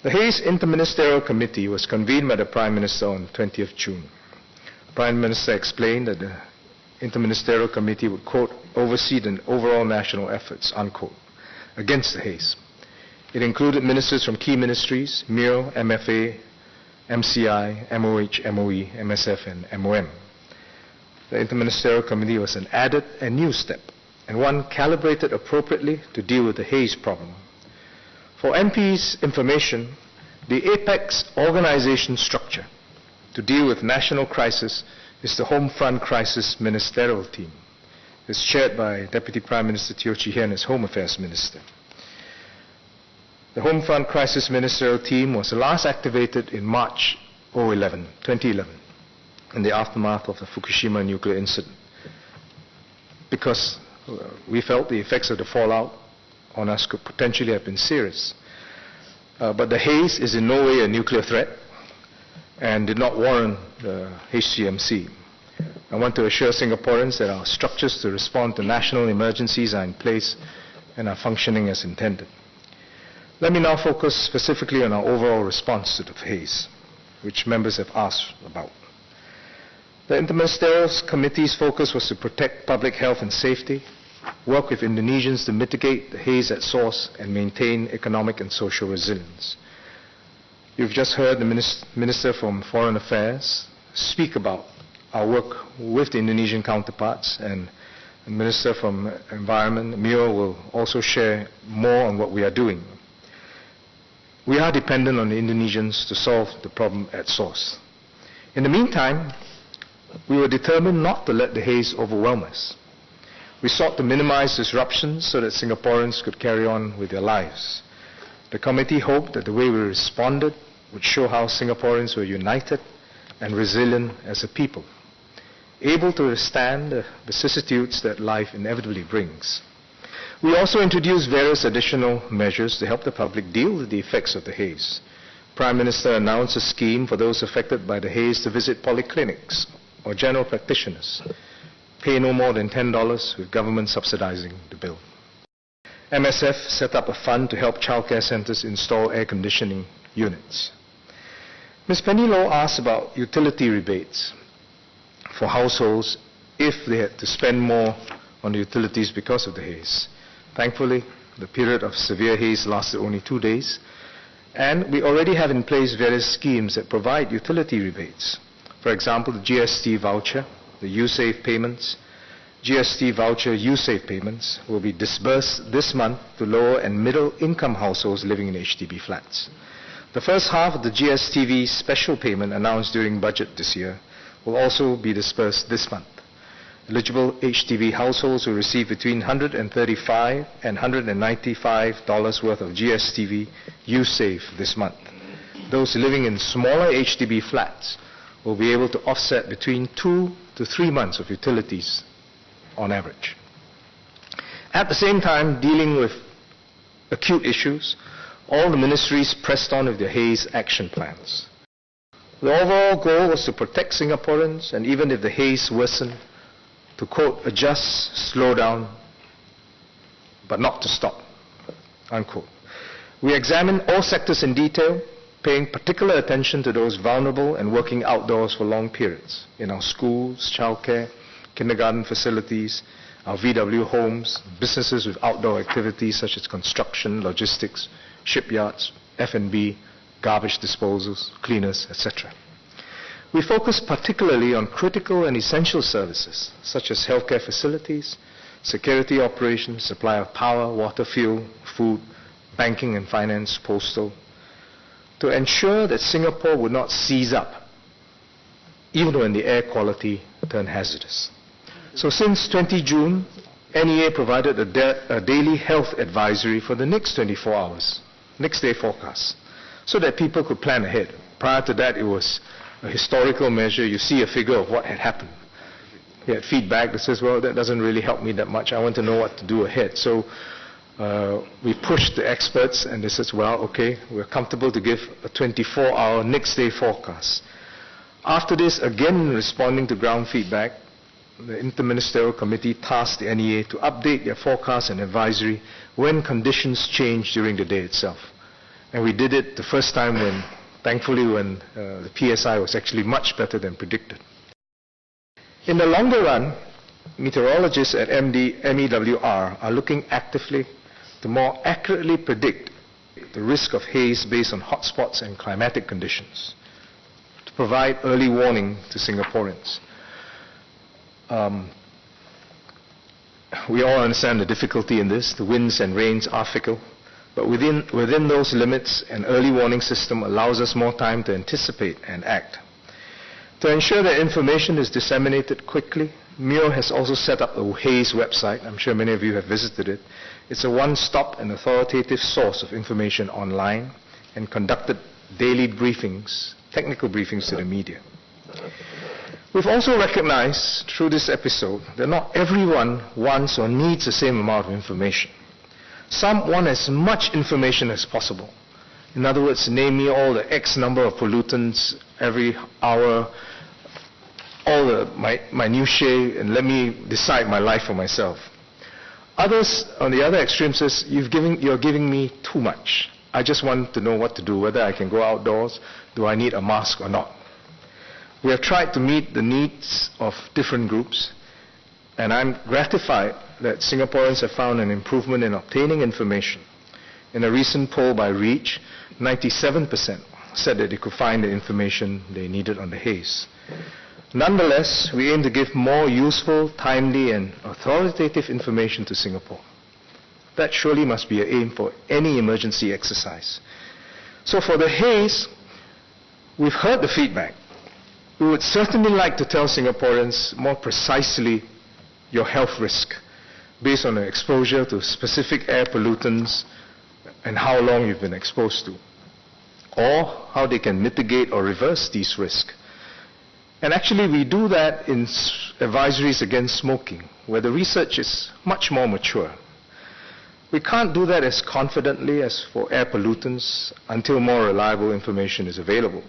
The Haze Inter Ministerial Committee was convened by the Prime Minister on 20th June. The Prime Minister explained that the Inter-Ministerial Committee would, quote, oversee the overall national efforts, unquote, against the haze. It included ministers from key ministries, MIO, MFA, MCI, MOH, MOE, MSF, and MOM. The Inter-Ministerial Committee was an added and new step, and one calibrated appropriately to deal with the haze problem. For MPs' information, the apex organization structure to deal with national crisis is the Home Front Crisis Ministerial Team. It's chaired by Deputy Prime Minister Teo Chee Hean as Home Affairs Minister. The Home Front Crisis Ministerial Team was last activated in March 2011, in the aftermath of the Fukushima nuclear incident, because we felt the effects of the fallout on us could potentially have been serious. But the haze is in no way a nuclear threat and did not warrant the HIMC. I want to assure Singaporeans that our structures to respond to national emergencies are in place and are functioning as intended. Let me now focus specifically on our overall response to the haze, which members have asked about. The Inter-Ministerial Committee's focus was to protect public health and safety, work with Indonesians to mitigate the haze at source, and maintain economic and social resilience. You've just heard the Minister from Foreign Affairs speak about our work with the Indonesian counterparts, and the Minister from Environment, MIO, will also share more on what we are doing. We are dependent on the Indonesians to solve the problem at source. In the meantime, we were determined not to let the haze overwhelm us. We sought to minimize disruptions so that Singaporeans could carry on with their lives. The committee hoped that the way we responded would show how Singaporeans were united and resilient as a people, able to withstand the vicissitudes that life inevitably brings. We also introduced various additional measures to help the public deal with the effects of the haze. Prime Minister announced a scheme for those affected by the haze to visit polyclinics or general practitioners, pay no more than $10 with government subsidizing the bill. MSF set up a fund to help childcare centers install air conditioning units. Ms. Penny Low asked about utility rebates for households if they had to spend more on the utilities because of the haze. Thankfully, the period of severe haze lasted only 2 days, and we already have in place various schemes that provide utility rebates. For example, the GST voucher, the USAVE payments. GST voucher USAVE payments will be disbursed this month to lower and middle income households living in HDB flats. The first half of the GSTV special payment announced during budget this year will also be disbursed this month. Eligible HDB households will receive between $135 and $195 worth of GSTV USAVE this month. Those living in smaller HDB flats will be able to offset between 2 to 3 months of utilities on average. At the same time, dealing with acute issues, all the ministries pressed on with their haze action plans. The overall goal was to protect Singaporeans, and even if the haze worsened, to, quote, adjust, slow down, but not to stop, unquote. We examined all sectors in detail, paying particular attention to those vulnerable and working outdoors for long periods in our schools, childcare, kindergarten facilities, our VW homes, businesses with outdoor activities such as construction, logistics, shipyards, F&B, garbage disposals, cleaners, etc. We focused particularly on critical and essential services such as healthcare facilities, security operations, supply of power, water, fuel, food, banking and finance, postal, to ensure that Singapore would not seize up, even when the air quality turned hazardous. So since 20 June, NEA provided a daily health advisory for the next 24 hours, next day forecast, so that people could plan ahead. Prior to that, it was a historical measure. You see a figure of what had happened. We had feedback that says, well, that doesn't really help me that much. I want to know what to do ahead. So we pushed the experts, and they said, well, okay, we're comfortable to give a 24-hour next day forecast. After this, again responding to ground feedback, the Inter-Ministerial Committee tasked the NEA to update their forecast and advisory when conditions change during the day itself. And we did it the first time when, thankfully, when the PSI was actually much better than predicted. In the longer run, meteorologists at MEWR are looking actively to more accurately predict the risk of haze based on hotspots and climatic conditions, to provide early warning to Singaporeans. We all understand the difficulty in this. The winds and rains are fickle. But within those limits, an early warning system allows us more time to anticipate and act. To ensure that information is disseminated quickly, MIO has also set up a Haze website. I'm sure many of you have visited it. It's a one-stop and authoritative source of information online, and conducted daily briefings, technical briefings to the media. We've also recognized through this episode that not everyone wants or needs the same amount of information. Some want as much information as possible. In other words, name me all the X number of pollutants every hour, all the minutiae, and let me decide my life for myself. Others, on the other extreme, says, you're giving me too much. I just want to know what to do, whether I can go outdoors, do I need a mask or not. We have tried to meet the needs of different groups, and I'm gratified that Singaporeans have found an improvement in obtaining information. In a recent poll by REACH, 97% said that they could find the information they needed on the haze. Nonetheless, we aim to give more useful, timely, and authoritative information to Singapore. That surely must be an aim for any emergency exercise. So for the haze, we've heard the feedback. We would certainly like to tell Singaporeans more precisely your health risk based on the exposure to specific air pollutants and how long you've been exposed to, or how they can mitigate or reverse these risks. And actually we do that in advisories against smoking, where the research is much more mature. We can't do that as confidently as for air pollutants until more reliable information is available.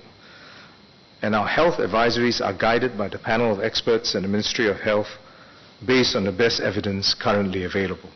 And our health advisories are guided by the panel of experts and the Ministry of Health based on the best evidence currently available.